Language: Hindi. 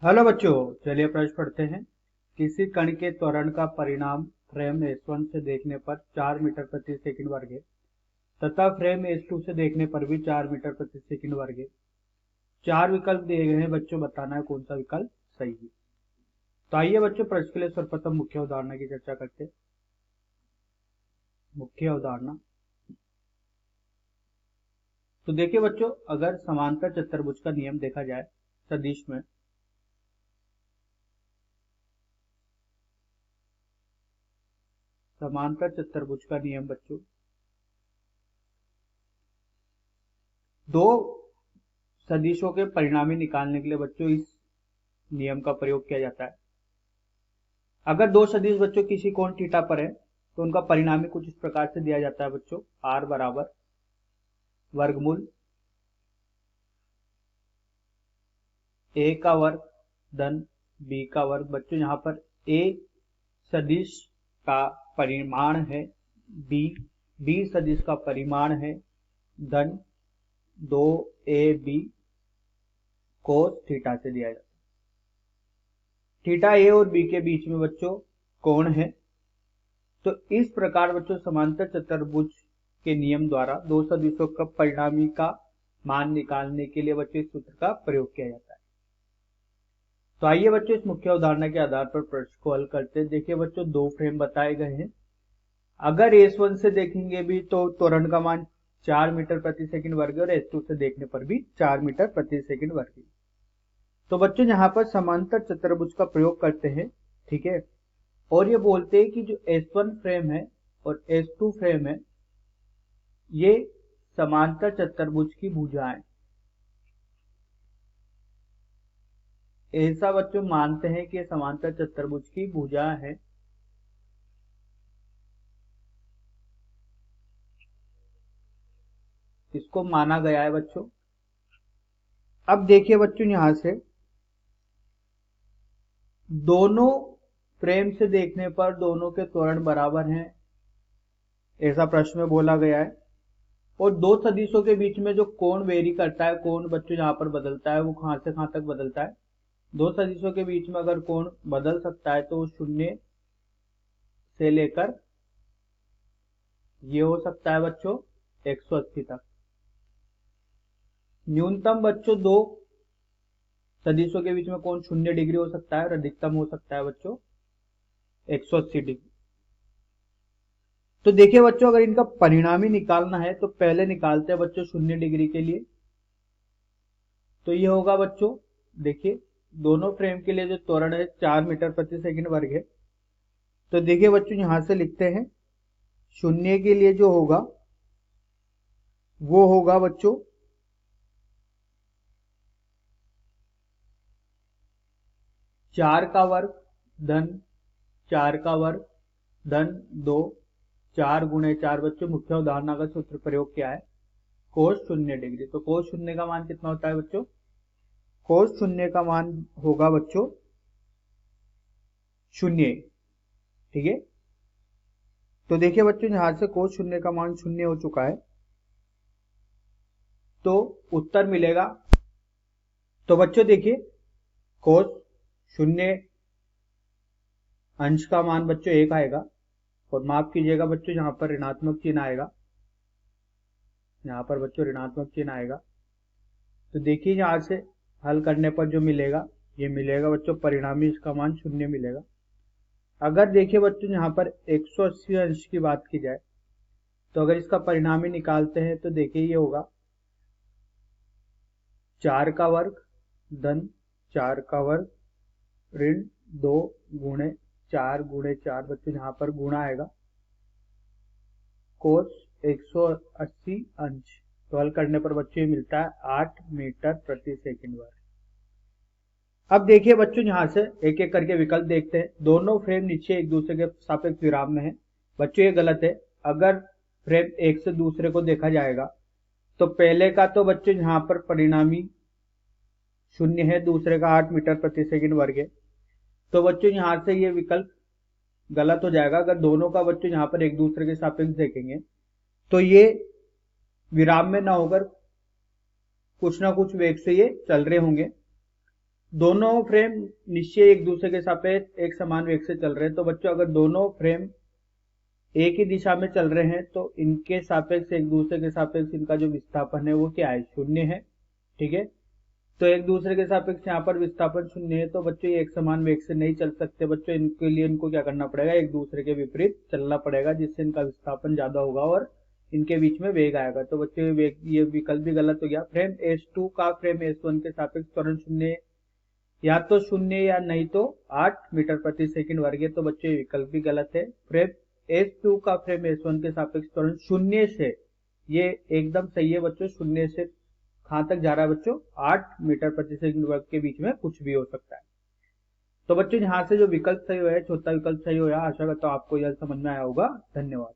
हेलो बच्चों, चलिए प्रश्न पढ़ते हैं। किसी कण के त्वरण का परिणाम फ्रेम S1 से देखने पर 4 मीटर प्रति सेकंड वर्ग है तथा फ्रेम S2 से देखने पर भी 4 मीटर प्रति सेकंड वर्ग है। चार विकल्प दिए गए हैं बच्चों, बताना है कौन सा विकल्प सही है। तो आइए बच्चों, प्रश्न के लिए सर्वप्रथम मुख्य उदाहरण की चर्चा करते हैं। मुख्य उदाहरण तो देखिए बच्चों, अगर समांतर चतुर्भुज का नियम देखा जाए सदिश में, समांतर चतुर्भुज का नियम बच्चों, दो सदिशों के परिणामी निकालने के लिए बच्चों इस नियम का प्रयोग किया जाता है। अगर दो सदिश बच्चों किसी कोण थीटा पर है तो उनका परिणामी कुछ इस प्रकार से दिया जाता है बच्चों, r बराबर वर्गमूल a का वर्ग धन b का वर्ग। बच्चों यहाँ पर a सदिश का परिमाण है, b सदिश का परिमाण है, धन 2ab कोस थीटा से दिया जाता है। थीटा ए और बी के बीच में बच्चों कोण है। तो इस प्रकार बच्चों समांतर चतुर्भुज के नियम द्वारा दो सदिशों का परिणामी का मान निकालने के लिए बच्चों इस सूत्र का प्रयोग किया जाता है। तो आइए बच्चों, इस मुख्य उदाहरण के आधार पर प्रश्न को हल करते हैं। देखिए बच्चों, दो फ्रेम बताए गए हैं। अगर S1 से देखेंगे भी तो त्वरण का मान 4 मीटर प्रति सेकंड वर्ग और S2 से देखने पर भी 4 मीटर प्रति सेकंड वर्ग। तो बच्चों यहाँ पर समांतर चतुर्भुज का प्रयोग करते हैं, ठीक है। और ये बोलते हैं कि जो S1 फ्रेम है और S2 फ्रेम है, ये समांतर चतुर्भुज की भुजाएं। ऐसा बच्चों मानते हैं कि समांतर चतुर्भुज की भुजा है। इसको माना गया है बच्चों। अब देखिए बच्चों, यहां से दोनों फ्रेम से देखने पर दोनों के त्वरण बराबर हैं, ऐसा प्रश्न में बोला गया है। और दो सदिशों के बीच में जो कोण वेरी करता है, कोण बच्चों यहाँ पर बदलता है, वो कहां से कहां तक बदलता है। दो सदिशों के बीच में अगर कोण बदल सकता है तो शून्य से लेकर ये हो सकता है बच्चों 180 तक। न्यूनतम बच्चों दो सदिशों के बीच में कोण 0 डिग्री हो सकता है और अधिकतम हो सकता है बच्चों 180 डिग्री। तो देखिए बच्चों, अगर इनका परिणामी निकालना है तो पहले निकालते हैं बच्चों 0 डिग्री के लिए। तो ये होगा बच्चों, देखिए दोनों फ्रेम के लिए जो त्वरण है 4 मीटर प्रति सेकंड वर्ग है। तो देखिए बच्चों, यहां से लिखते हैं 0 के लिए जो होगा वो होगा बच्चों 4 का वर्ग धन 4 का वर्ग धन 2, 4 गुणे 4 बच्चों मुख्य उदाहरण का सूत्र प्रयोग किया है, कोस 0 डिग्री। तो कोस 0 का मान कितना होता है बच्चों? कोस 0 का मान होगा बच्चों 0, ठीक है। तो देखिए बच्चों, यहां से कोस 0 का मान 0 हो चुका है, तो उत्तर मिलेगा। तो बच्चों देखिए, कोस 0 अंश का मान बच्चों 1 आएगा, और माफ कीजिएगा बच्चों, यहां पर ऋणात्मक चिन्ह आएगा, यहां पर बच्चों ऋणात्मक चिन्ह आएगा। तो देखिए यहां से हल करने पर जो मिलेगा, ये मिलेगा बच्चों परिणामी, इसका मान 0 मिलेगा। अगर देखिए बच्चों यहाँ पर 180 अंश की बात की जाए तो अगर इसका परिणामी निकालते हैं तो देखिए ये होगा 4 का वर्ग धन 4 का वर्ग ऋण 2 गुणे 4 गुणे 4 बच्चों यहाँ पर गुणा आएगा कोस 180 अंश। तो हल करने पर बच्चों ये मिलता है 8 मीटर प्रति सेकंड वर्ग। अब देखिए बच्चों, यहां से एक एक करके विकल्प देखते हैं। दोनों फ्रेम नीचे एक दूसरे के सापेक्ष विराम में है। बच्चों ये गलत है। अगर फ्रेम एक से दूसरे को देखा जाएगा तो पहले का तो बच्चों यहाँ पर परिणामी 0 है, दूसरे का 8 मीटर प्रति सेकंड वर्ग है। तो बच्चों यहां से ये विकल्प गलत हो जाएगा। अगर दोनों का बच्चों यहाँ पर एक दूसरे के सापेक्ष देखेंगे तो ये विराम में ना होकर कुछ ना कुछ वेग से ये चल रहे होंगे। दोनों फ्रेम निश्चय एक दूसरे के सापेक्ष एक समान वेग से चल रहे हैं। तो बच्चों अगर दोनों फ्रेम एक ही दिशा में चल रहे हैं तो इनके सापेक्ष एक दूसरे के सापेक्ष इनका जो विस्थापन है वो क्या है, शून्य है। ठीक है, तो एक दूसरे के सापेक्ष यहाँ पर विस्थापन शून्य है, तो बच्चों ये एक समान वेग से नहीं चल सकते बच्चों। इनके लिए इनको क्या करना पड़ेगा, एक दूसरे के विपरीत चलना पड़ेगा, जिससे इनका विस्थापन ज्यादा होगा और इनके बीच में वेग आएगा। तो बच्चों ये विकल्प भी गलत हो गया। फ्रेम S2 का फ्रेम S1 के सापेक्ष त्वरण शून्य, या तो शून्य या नहीं तो 8 मीटर प्रति सेकंड वर्ग है। तो बच्चों ये विकल्प भी गलत है। फ्रेम S2 का फ्रेम S1 के सापेक्ष त्वरण शून्य से, ये एकदम सही है बच्चों। शून्य से कहां तक जा रहा है बच्चों, 8 मीटर प्रति सेकंड वर्ग के बीच में कुछ भी हो सकता है। तो बच्चों यहाँ से जो विकल्प सही हुआ है, चौथा विकल्प सही हुआ। आशा करता हूँ आपको यह समझ में आया होगा। धन्यवाद।